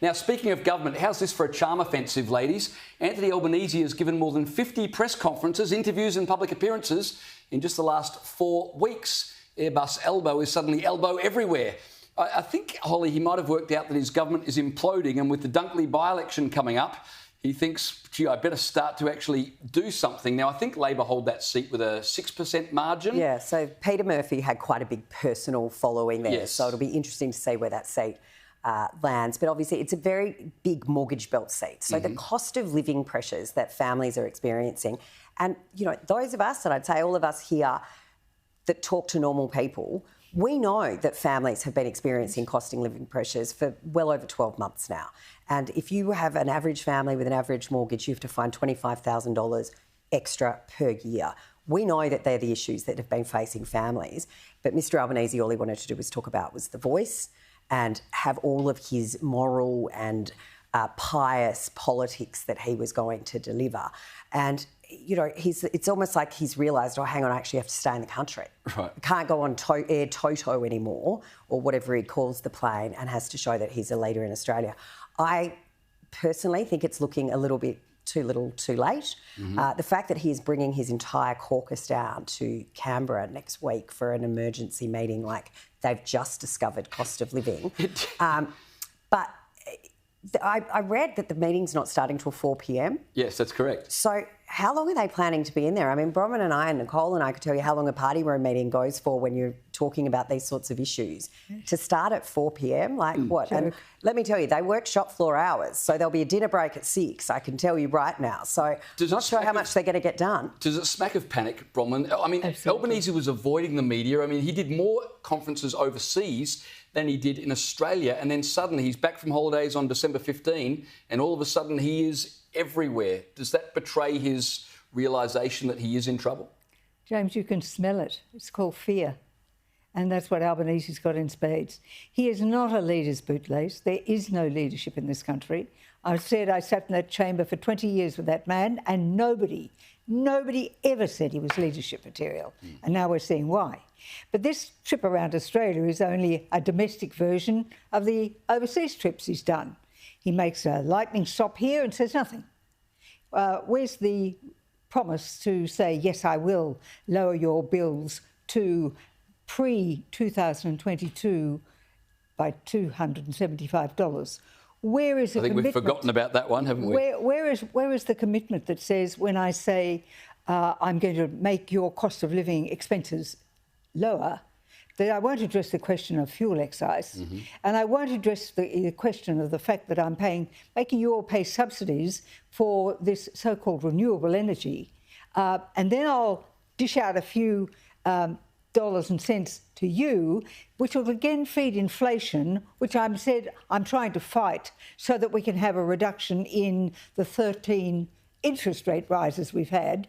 Now, speaking of government, how's this for a charm offensive, ladies? Anthony Albanese has given more than 50 press conferences, interviews and public appearances in just the last 4 weeks. Airbus elbow is suddenly elbow everywhere. I think, Holly, he might have worked out that his government is imploding, and with the Dunkley by-election coming up, he thinks, gee, I better start to actually do something. Now, I think Labor hold that seat with a 6% margin. Yeah, so Peter Murphy had quite a big personal following there, Yes. so it'll be interesting to see where that seat lands. But obviously, it's a very big mortgage belt seat. So the cost of living pressures that families are experiencing, and, you know, those of us, and I'd say all of us here that talk to normal people, we know that families have been experiencing cost of living pressures for well over 12 months now. And if you have an average family with an average mortgage, you have to find $25,000 extra per year. We know that they're the issues that have been facing families. But Mr Albanese, all he wanted to do was talk about was the voice and have all of his moral and pious politics that he was going to deliver. And, you know, it's almost like he's realised, oh, hang on, I actually have to stay in the country. Right. I can't go on Air Toto anymore, or whatever he calls the plane, and has to show that he's a leader in Australia. I personally think it's looking a little bit too little too late. The fact that he is bringing his entire caucus down to Canberra next week for an emergency meeting, like they've just discovered cost of living. But I read that the meeting's not starting till 4 p.m. Yes, that's correct. So how long are they planning to be in there? I mean, Bronwyn and I and Nicole and I could tell you how long a party room meeting goes for when you're talking about these sorts of issues. To start at 4 p.m, like what? And let me tell you, they work shop floor hours, so there'll be a dinner break at 6, I can tell you right now. So not sure how much they're going to get done. Does it smack of panic, Bronwyn? I mean, Albanese was avoiding the media. I mean, he did more conferences overseas than he did in Australia, and then suddenly he's back from holidays on December 15, and all of a sudden he is everywhere. Does that betray his realisation that he is in trouble? James, you can smell it. It's called fear. And that's what Albanese's got in spades. He is not a leader's bootlace. There is no leadership in this country. I sat in that chamber for 20 years with that man, and nobody ever said he was leadership material. And now we're seeing why. But this trip around Australia is only a domestic version of the overseas trips he's done. He makes a lightning stop here and says nothing. Where's the promise to say, yes, I will lower your bills to pre-2022 by $275? Where is the commitment? I think we've forgotten about that one, haven't we? Where is the commitment that says, when I say I'm going to make your cost of living expenses lower, that I won't address the question of fuel excise, and I won't address the question of the fact that I'm making you all pay subsidies for this so-called renewable energy, and then I'll dish out a few dollars and cents to you, which will again feed inflation, which I'm trying to fight so that we can have a reduction in the 13 interest rate rises we've had.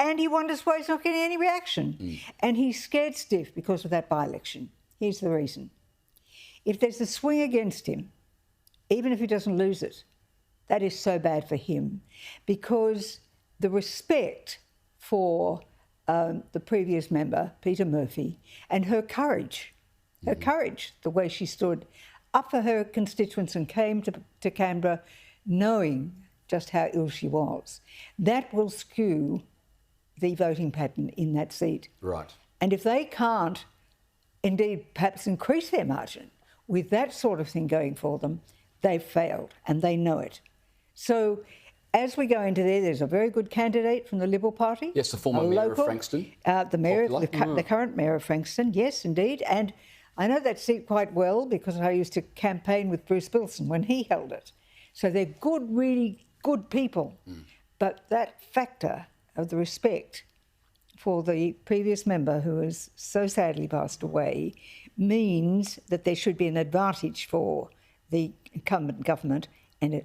And he wonders why he's not getting any reaction. And he's scared stiff because of that by-election. Here's the reason. If there's a swing against him, even if he doesn't lose it, that is so bad for him, because the respect for the previous member, Peter Murphy, and her courage, the way she stood up for her constituents and came to Canberra knowing just how ill she was, that will skew the voting pattern in that seat. Right. And if they can't, indeed, perhaps increase their margin with that sort of thing going for them, they've failed, and they know it. So as we go into there's a very good candidate from the Liberal Party. Yes, the former mayor of Frankston. The current mayor of Frankston, yes, indeed. And I know that seat quite well because I used to campaign with Bruce Wilson when he held it. So they're good, really good people. But that factor of the respect for the previous member who has so sadly passed away means that there should be an advantage for the incumbent government, and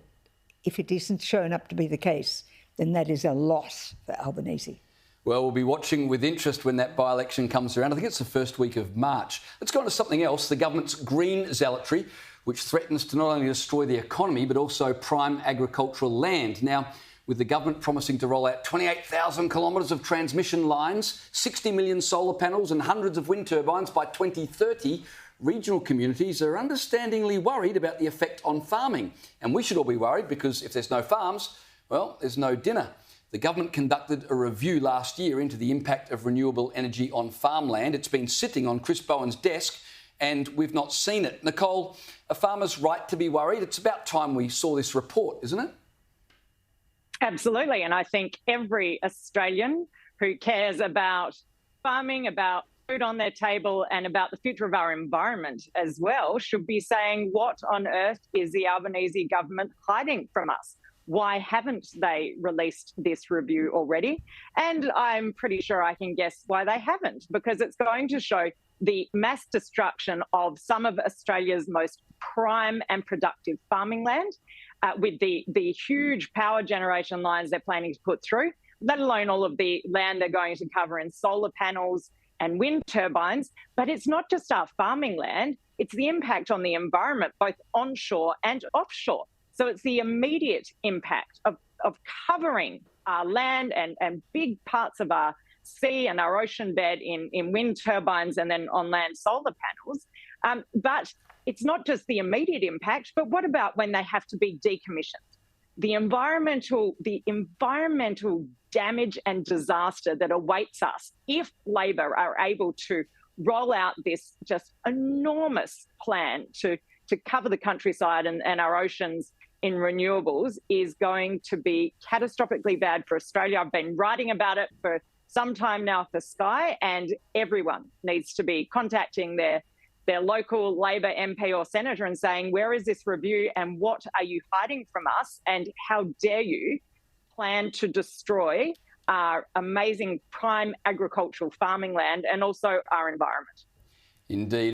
if it isn't shown up to be the case, then that is a loss for Albanese. Well, we'll be watching with interest when that by-election comes around. I think it's the first week of March. Let's go on to something else, the government's green zealotry, which threatens to not only destroy the economy but also prime agricultural land. Now, with the government promising to roll out 28,000 kilometres of transmission lines, 60 million solar panels and hundreds of wind turbines by 2030, regional communities are understandingly worried about the effect on farming. And we should all be worried because if there's no farms, well, there's no dinner. The government conducted a review last year into the impact of renewable energy on farmland. It's been sitting on Chris Bowen's desk and we've not seen it. Nicole, are farmers right to be worried? It's about time we saw this report, isn't it? Absolutely. And I think every Australian who cares about farming, about food on their table and about the future of our environment as well should be saying, what on earth is the Albanese government hiding from us? Why haven't they released this review already? And I'm pretty sure I can guess why they haven't, because it's going to show the mass destruction of some of Australia's most prime and productive farming land, with the huge power generation lines they're planning to put through, let alone all of the land they're going to cover in solar panels and wind turbines. But it's not just our farming land, it's the impact on the environment, both onshore and offshore. So it's the immediate impact of covering our land and big parts of our sea and our ocean bed in wind turbines and then on land solar panels. But it's not just the immediate impact, but what about when they have to be decommissioned? The environmental damage and disaster that awaits us if Labor are able to roll out this just enormous plan to cover the countryside and our oceans in renewables is going to be catastrophically bad for Australia. I've been writing about it for some time now for Sky, and everyone needs to be contacting their local Labor MP or senator and saying, where is this review and what are you hiding from us? And how dare you plan to destroy our amazing prime agricultural farming land and also our environment? Indeed.